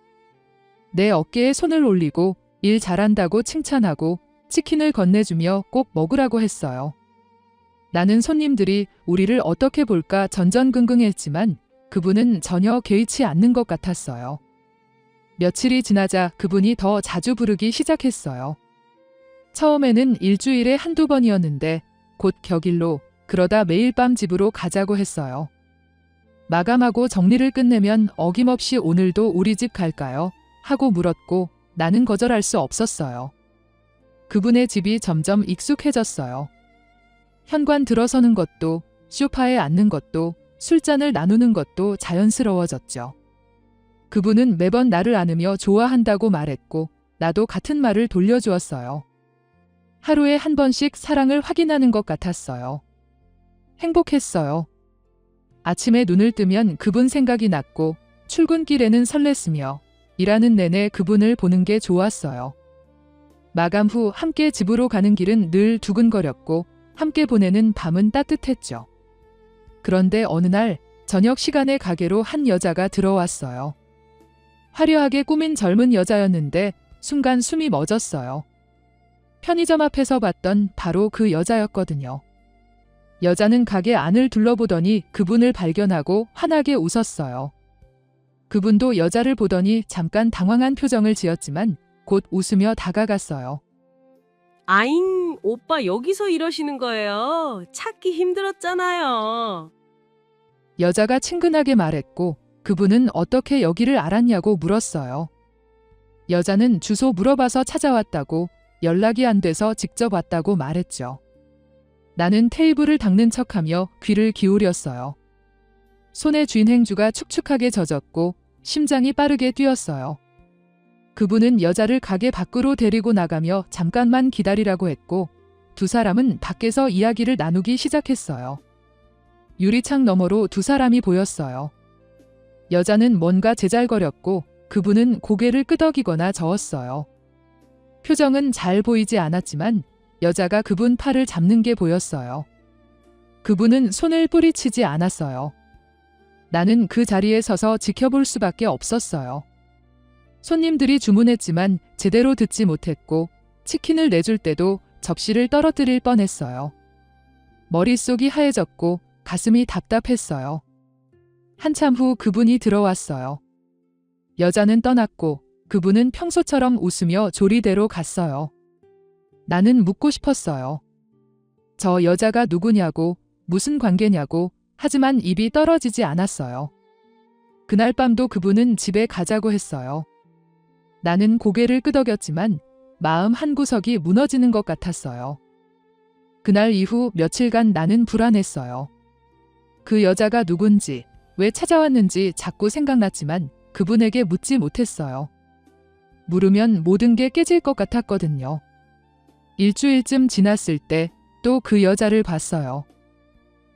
내 어깨에 손을 올리고 일 잘한다고 칭찬하고 치킨을 건네주며 꼭 먹으라고 했어요. 나는 손님들이 우리를 어떻게 볼까 전전긍긍했지만 그분은 전혀 개의치 않는 것 같았어요. 며칠이 지나자 그분이 더 자주 부르기 시작했어요. 처음에는 일주일에 한두 번이었는데 곧 격일로 그러다 매일 밤 집으로 가자고 했어요. 마감하고 정리를 끝내면 어김없이 오늘도 우리 집 갈까요? 하고 물었고 나는 거절할 수 없었어요. 그분의 집이 점점 익숙해졌어요. 현관 들어서는 것도 소파에 앉는 것도 술잔을 나누는 것도 자연스러워졌죠. 그분은 매번 나를 안으며 좋아한다고 말했고 나도 같은 말을 돌려주었어요. 하루에 한 번씩 사랑을 확인하는 것 같았어요. 행복했어요. 아침에 눈을 뜨면 그분 생각이 났고 출근길에는 설렜으며 일하는 내내 그분을 보는 게 좋았어요. 마감 후 함께 집으로 가는 길은 늘 두근거렸고 함께 보내는 밤은 따뜻했죠. 그런데 어느 날 저녁 시간에 가게로 한 여자가 들어왔어요. 화려하게 꾸민 젊은 여자였는데 순간 숨이 멎었어요. 편의점 앞에서 봤던 바로 그 여자였거든요. 여자는 가게 안을 둘러보더니 그분을 발견하고 환하게 웃었어요. 그분도 여자를 보더니 잠깐 당황한 표정을 지었지만 곧 웃으며 다가갔어요. 아잉, 오빠 여기서 이러시는 거예요? 찾기 힘들었잖아요. 여자가 친근하게 말했고 그분은 어떻게 여기를 알았냐고 물었어요. 여자는 주소 물어봐서 찾아왔다고 연락이 안 돼서 직접 왔다고 말했죠. 나는 테이블을 닦는 척하며 귀를 기울였어요. 손에 쥔 행주가 축축하게 젖었고 심장이 빠르게 뛰었어요. 그분은 여자를 가게 밖으로 데리고 나가며 잠깐만 기다리라고 했고 두 사람은 밖에서 이야기를 나누기 시작했어요. 유리창 너머로 두 사람이 보였어요. 여자는 뭔가 제잘거렸고 그분은 고개를 끄덕이거나 저었어요. 표정은 잘 보이지 않았지만 여자가 그분 팔을 잡는 게 보였어요. 그분은 손을 뿌리치지 않았어요. 나는 그 자리에 서서 지켜볼 수밖에 없었어요. 손님들이 주문했지만 제대로 듣지 못했고 치킨을 내줄 때도 접시를 떨어뜨릴 뻔했어요. 머릿속이 하얘졌고 가슴이 답답했어요. 한참 후 그분이 들어왔어요. 여자는 떠났고 그분은 평소처럼 웃으며 조리대로 갔어요. 나는 묻고 싶었어요. 저 여자가 누구냐고, 무슨 관계냐고, 하지만 입이 떨어지지 않았어요. 그날 밤도 그분은 집에 가자고 했어요. 나는 고개를 끄덕였지만 마음 한구석이 무너지는 것 같았어요. 그날 이후 며칠간 나는 불안했어요. 그 여자가 누군지, 왜 찾아왔는지 자꾸 생각났지만 그분에게 묻지 못했어요. 물으면 모든 게 깨질 것 같았거든요. 일주일쯤 지났을 때 또 그 여자를 봤어요.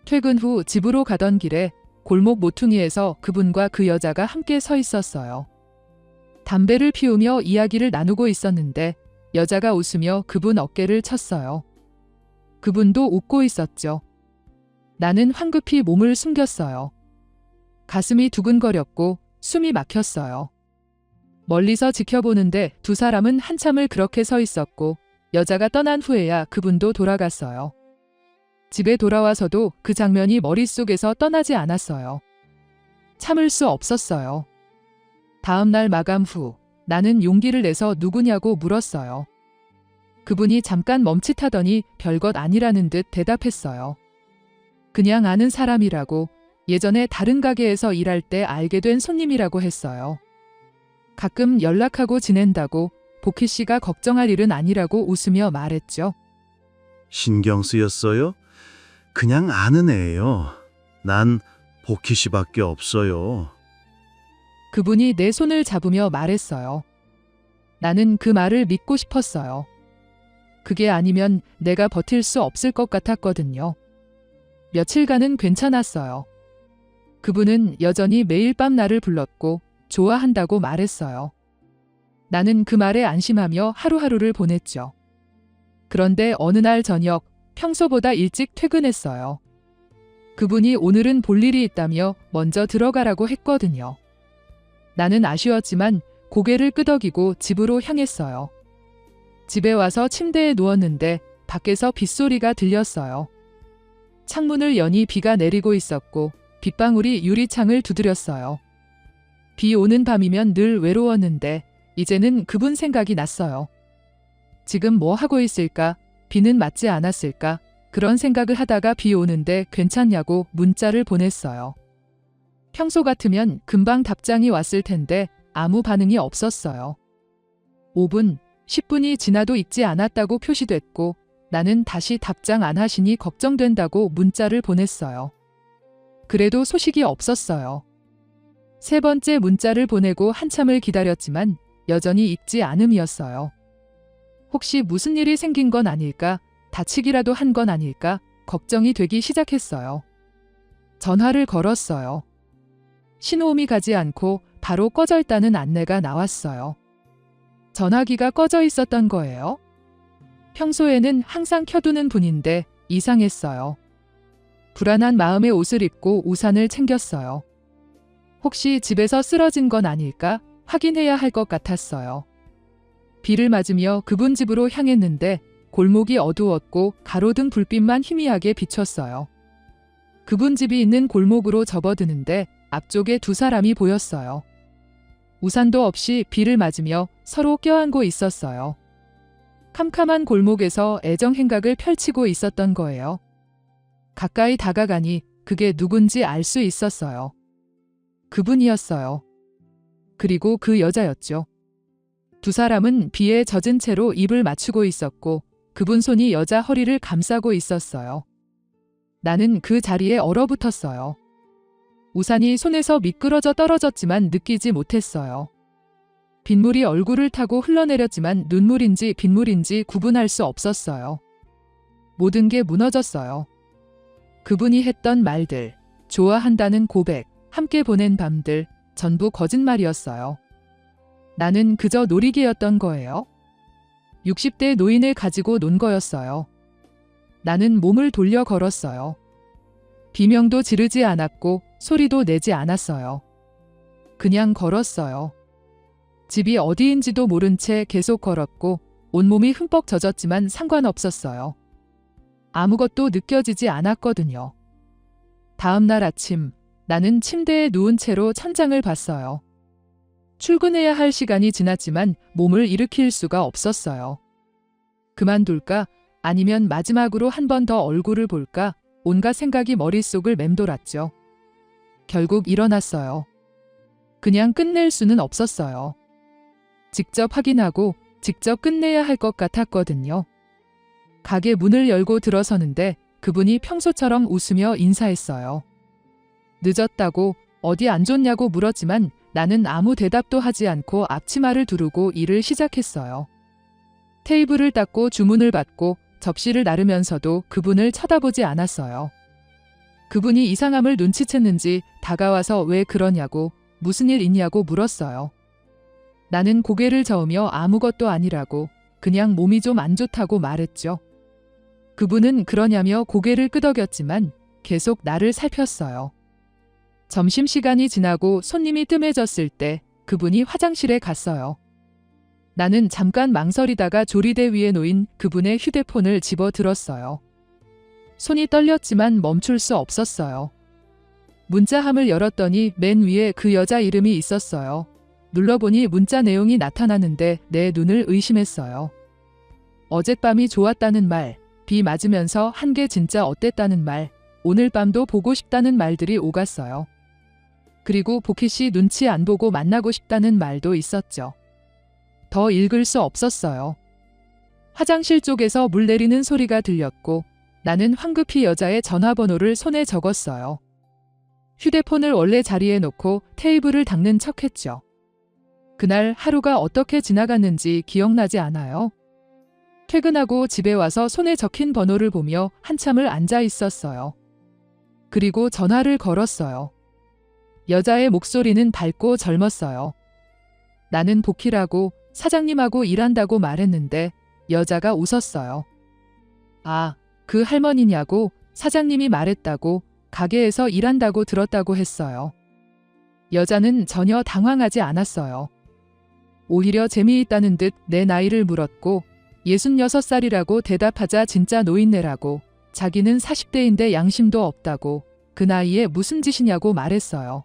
퇴근 후 집으로 가던 길에 골목 모퉁이에서 그분과 그 여자가 함께 서 있었어요. 담배를 피우며 이야기를 나누고 있었는데 여자가 웃으며 그분 어깨를 쳤어요. 그분도 웃고 있었죠. 나는 황급히 몸을 숨겼어요. 가슴이 두근거렸고 숨이 막혔어요. 멀리서 지켜보는데 두 사람은 한참을 그렇게 서 있었고 여자가 떠난 후에야 그분도 돌아갔어요. 집에 돌아와서도 그 장면이 머릿속에서 떠나지 않았어요. 참을 수 없었어요. 다음 날 마감 후 나는 용기를 내서 누구냐고 물었어요. 그분이 잠깐 멈칫하더니 별것 아니라는 듯 대답했어요. 그냥 아는 사람이라고, 예전에 다른 가게에서 일할 때 알게 된 손님이라고 했어요. 가끔 연락하고 지낸다고 복희 씨가 걱정할 일은 아니라고 웃으며 말했죠. 신경 쓰였어요? 그냥 아는 애예요. 난 복희 씨밖에 없어요. 그분이 내 손을 잡으며 말했어요. 나는 그 말을 믿고 싶었어요. 그게 아니면 내가 버틸 수 없을 것 같았거든요. 며칠간은 괜찮았어요. 그분은 여전히 매일 밤 나를 불렀고 좋아한다고 말했어요. 나는 그 말에 안심하며 하루하루를 보냈죠. 그런데 어느 날 저녁 평소보다 일찍 퇴근했어요. 그분이 오늘은 볼 일이 있다며 먼저 들어가라고 했거든요. 나는 아쉬웠지만 고개를 끄덕이고 집으로 향했어요. 집에 와서 침대에 누웠는데 밖에서 빗소리가 들렸어요. 창문을 여니 비가 내리고 있었고 빗방울이 유리창을 두드렸어요. 비 오는 밤이면 늘 외로웠는데 이제는 그분 생각이 났어요. 지금 뭐 하고 있을까? 비는 맞지 않았을까? 그런 생각을 하다가 비 오는데 괜찮냐고 문자를 보냈어요. 평소 같으면 금방 답장이 왔을 텐데 아무 반응이 없었어요. 5분, 10분이 지나도 읽지 않았다고 표시됐고 나는 다시 답장 안 하시니 걱정된다고 문자를 보냈어요. 그래도 소식이 없었어요. 세 번째 문자를 보내고 한참을 기다렸지만 여전히 읽지 않음이었어요. 혹시 무슨 일이 생긴 건 아닐까? 다치기라도 한 건 아닐까? 걱정이 되기 시작했어요. 전화를 걸었어요. 신호음이 가지 않고 바로 꺼져 있다는 안내가 나왔어요. 전화기가 꺼져 있었던 거예요. 평소에는 항상 켜두는 분인데 이상했어요. 불안한 마음에 옷을 입고 우산을 챙겼어요. 혹시 집에서 쓰러진 건 아닐까? 확인해야 할 것 같았어요. 비를 맞으며 그분 집으로 향했는데 골목이 어두웠고 가로등 불빛만 희미하게 비쳤어요. 그분 집이 있는 골목으로 접어드는데 앞쪽에 두 사람이 보였어요. 우산도 없이 비를 맞으며 서로 껴안고 있었어요. 캄캄한 골목에서 애정 행각을 펼치고 있었던 거예요. 가까이 다가가니 그게 누군지 알 수 있었어요. 그분이었어요. 그리고 그 여자였죠. 두 사람은 비에 젖은 채로 입을 맞추고 있었고 그분 손이 여자 허리를 감싸고 있었어요. 나는 그 자리에 얼어붙었어요. 우산이 손에서 미끄러져 떨어졌지만 느끼지 못했어요. 빗물이 얼굴을 타고 흘러내렸지만 눈물인지 빗물인지 구분할 수 없었어요. 모든 게 무너졌어요. 그분이 했던 말들, 좋아한다는 고백, 함께 보낸 밤들, 전부 거짓말이었어요. 나는 그저 놀이개였던 거예요. 60대 노인을 가지고 논 거였어요. 나는 몸을 돌려 걸었어요. 비명도 지르지 않았고 소리도 내지 않았어요. 그냥 걸었어요. 집이 어디인지도 모른 채 계속 걸었고 온몸이 흠뻑 젖었지만 상관없었어요. 아무것도 느껴지지 않았거든요. 다음 날 아침 나는 침대에 누운 채로 천장을 봤어요. 출근해야 할 시간이 지났지만 몸을 일으킬 수가 없었어요. 그만둘까? 아니면 마지막으로 한 번 더 얼굴을 볼까? 온갖 생각이 머릿속을 맴돌았죠. 결국 일어났어요. 그냥 끝낼 수는 없었어요. 직접 확인하고 직접 끝내야 할 것 같았거든요. 가게 문을 열고 들어서는데 그분이 평소처럼 웃으며 인사했어요. 늦었다고 어디 안 좋냐고 물었지만 나는 아무 대답도 하지 않고 앞치마를 두르고 일을 시작했어요. 테이블을 닦고 주문을 받고 접시를 나르면서도 그분을 쳐다보지 않았어요. 그분이 이상함을 눈치챘는지 다가와서 왜 그러냐고 무슨 일 있냐고 물었어요. 나는 고개를 저으며 아무것도 아니라고 그냥 몸이 좀 안 좋다고 말했죠. 그분은 그러냐며 고개를 끄덕였지만 계속 나를 살폈어요. 점심시간이 지나고 손님이 뜸해졌을 때 그분이 화장실에 갔어요. 나는 잠깐 망설이다가 조리대 위에 놓인 그분의 휴대폰을 집어 들었어요. 손이 떨렸지만 멈출 수 없었어요. 문자함을 열었더니 맨 위에 그 여자 이름이 있었어요. 눌러보니 문자 내용이 나타나는데 내 눈을 의심했어요. 어젯밤이 좋았다는 말, 비 맞으면서 한 게 진짜 어땠다는 말, 오늘 밤도 보고 싶다는 말들이 오갔어요. 그리고 복희 씨 눈치 안 보고 만나고 싶다는 말도 있었죠. 더 읽을 수 없었어요. 화장실 쪽에서 물 내리는 소리가 들렸고 나는 황급히 여자의 전화번호를 손에 적었어요. 휴대폰을 원래 자리에 놓고 테이블을 닦는 척했죠. 그날 하루가 어떻게 지나갔는지 기억나지 않아요. 퇴근하고 집에 와서 손에 적힌 번호를 보며 한참을 앉아 있었어요. 그리고 전화를 걸었어요. 여자의 목소리는 밝고 젊었어요. 나는 복희라고 사장님하고 일한다고 말했는데 여자가 웃었어요. 아, 그 할머니냐고 사장님이 말했다고 가게에서 일한다고 들었다고 했어요. 여자는 전혀 당황하지 않았어요. 오히려 재미있다는 듯 내 나이를 물었고 66살이라고 대답하자 진짜 노인네라고 자기는 40대인데 양심도 없다고 그 나이에 무슨 짓이냐고 말했어요.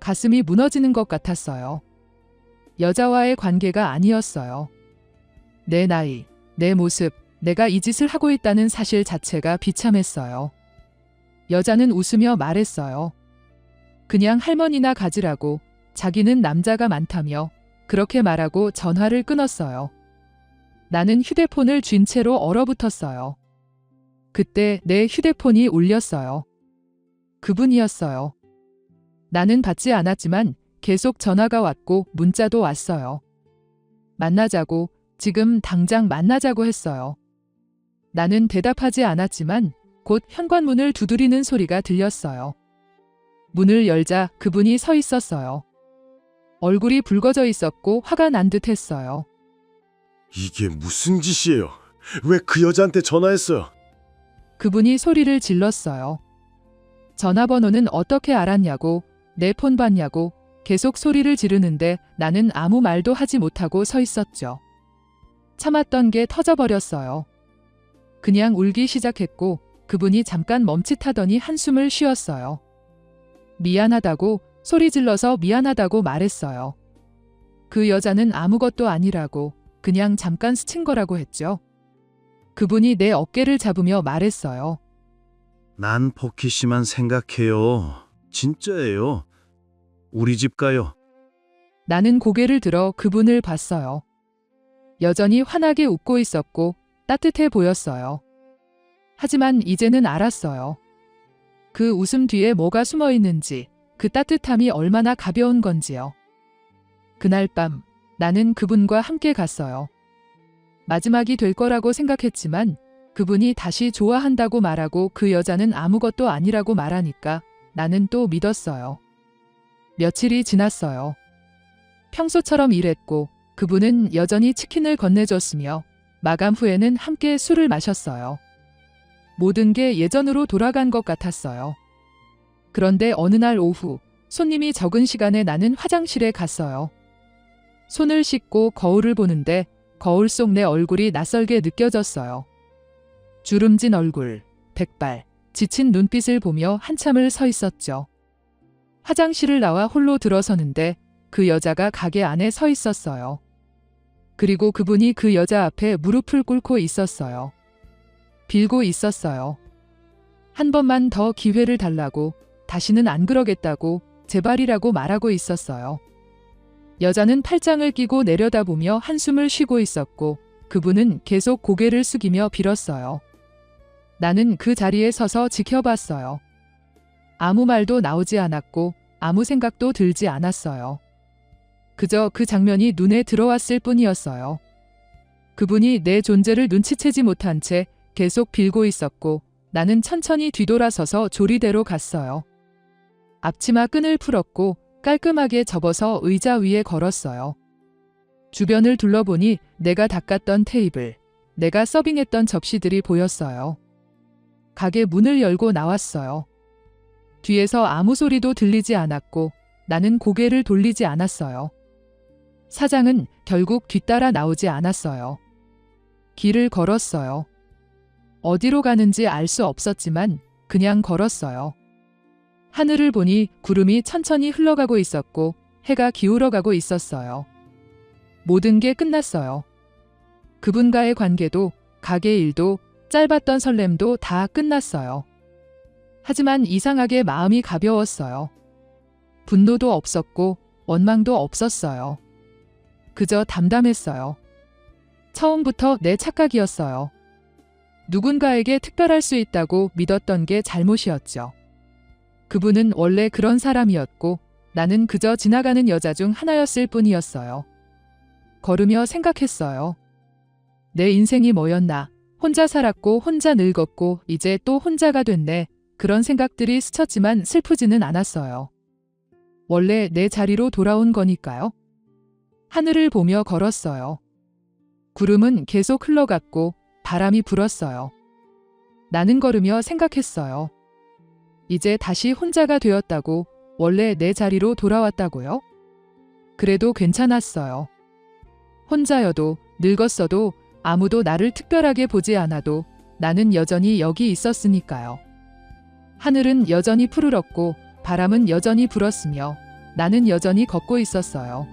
가슴이 무너지는 것 같았어요. 여자와의 관계가 아니었어요. 내 나이, 내 모습, 내가 이 짓을 하고 있다는 사실 자체가 비참했어요. 여자는 웃으며 말했어요. 그냥 할머니나 가지라고 자기는 남자가 많다며 그렇게 말하고 전화를 끊었어요. 나는 휴대폰을 쥔 채로 얼어붙었어요. 그때 내 휴대폰이 울렸어요. 그분이었어요. 나는 받지 않았지만 계속 전화가 왔고 문자도 왔어요. 만나자고, 지금 당장 만나자고 했어요. 나는 대답하지 않았지만 곧 현관문을 두드리는 소리가 들렸어요. 문을 열자 그분이 서 있었어요. 얼굴이 붉어져 있었고 화가 난 듯 했어요. 이게 무슨 짓이에요? 왜 그 여자한테 전화했어요? 그분이 소리를 질렀어요. 전화번호는 어떻게 알았냐고, 내 폰 봤냐고 계속 소리를 지르는데 나는 아무 말도 하지 못하고 서 있었죠. 참았던 게 터져버렸어요. 그냥 울기 시작했고 그분이 잠깐 멈칫하더니 한숨을 쉬었어요. 미안하다고, 소리 질러서 미안하다고 말했어요. 그 여자는 아무것도 아니라고, 그냥 잠깐 스친 거라고 했죠. 그분이 내 어깨를 잡으며 말했어요. 난 복희 씨만 생각해요. 진짜예요. 우리 집 가요. 나는 고개를 들어 그분을 봤어요. 여전히 환하게 웃고 있었고 따뜻해 보였어요. 하지만 이제는 알았어요. 그 웃음 뒤에 뭐가 숨어 있는지, 그 따뜻함이 얼마나 가벼운 건지요. 그날 밤 나는 그분과 함께 갔어요. 마지막이 될 거라고 생각했지만 그분이 다시 좋아한다고 말하고 그 여자는 아무것도 아니라고 말하니까 나는 또 믿었어요. 며칠이 지났어요. 평소처럼 일했고 그분은 여전히 치킨을 건네줬으며 마감 후에는 함께 술을 마셨어요. 모든 게 예전으로 돌아간 것 같았어요. 그런데 어느 날 오후 손님이 적은 시간에 나는 화장실에 갔어요. 손을 씻고 거울을 보는데 거울 속 내 얼굴이 낯설게 느껴졌어요. 주름진 얼굴, 백발, 지친 눈빛을 보며 한참을 서 있었죠. 화장실을 나와 홀로 들어서는데 그 여자가 가게 안에 서 있었어요. 그리고 그분이 그 여자 앞에 무릎을 꿇고 있었어요. 빌고 있었어요. 한 번만 더 기회를 달라고, 다시는 안 그러겠다고, 제발이라고 말하고 있었어요. 여자는 팔짱을 끼고 내려다보며 한숨을 쉬고 있었고 그분은 계속 고개를 숙이며 빌었어요. 나는 그 자리에 서서 지켜봤어요. 아무 말도 나오지 않았고 아무 생각도 들지 않았어요. 그저 그 장면이 눈에 들어왔을 뿐이었어요. 그분이 내 존재를 눈치채지 못한 채 계속 빌고 있었고 나는 천천히 뒤돌아서서 조리대로 갔어요. 앞치마 끈을 풀었고 깔끔하게 접어서 의자 위에 걸었어요. 주변을 둘러보니 내가 닦았던 테이블, 내가 서빙했던 접시들이 보였어요. 가게 문을 열고 나왔어요. 뒤에서 아무 소리도 들리지 않았고 나는 고개를 돌리지 않았어요. 사장은 결국 뒤따라 나오지 않았어요. 길을 걸었어요. 어디로 가는지 알 수 없었지만 그냥 걸었어요. 하늘을 보니 구름이 천천히 흘러가고 있었고 해가 기울어가고 있었어요. 모든 게 끝났어요. 그분과의 관계도, 가게 일도, 짧았던 설렘도 다 끝났어요. 하지만 이상하게 마음이 가벼웠어요. 분노도 없었고 원망도 없었어요. 그저 담담했어요. 처음부터 내 착각이었어요. 누군가에게 특별할 수 있다고 믿었던 게 잘못이었죠. 그분은 원래 그런 사람이었고 나는 그저 지나가는 여자 중 하나였을 뿐이었어요. 걸으며 생각했어요. 내 인생이 뭐였나? 혼자 살았고 혼자 늙었고 이제 또 혼자가 됐네. 그런 생각들이 스쳤지만 슬프지는 않았어요. 원래 내 자리로 돌아온 거니까요. 하늘을 보며 걸었어요. 구름은 계속 흘러갔고 바람이 불었어요. 나는 걸으며 생각했어요. 이제 다시 혼자가 되었다고, 원래 내 자리로 돌아왔다고요? 그래도 괜찮았어요. 혼자여도, 늙었어도, 아무도 나를 특별하게 보지 않아도 나는 여전히 여기 있었으니까요. 하늘은 여전히 푸르렀고 바람은 여전히 불었으며 나는 여전히 걷고 있었어요.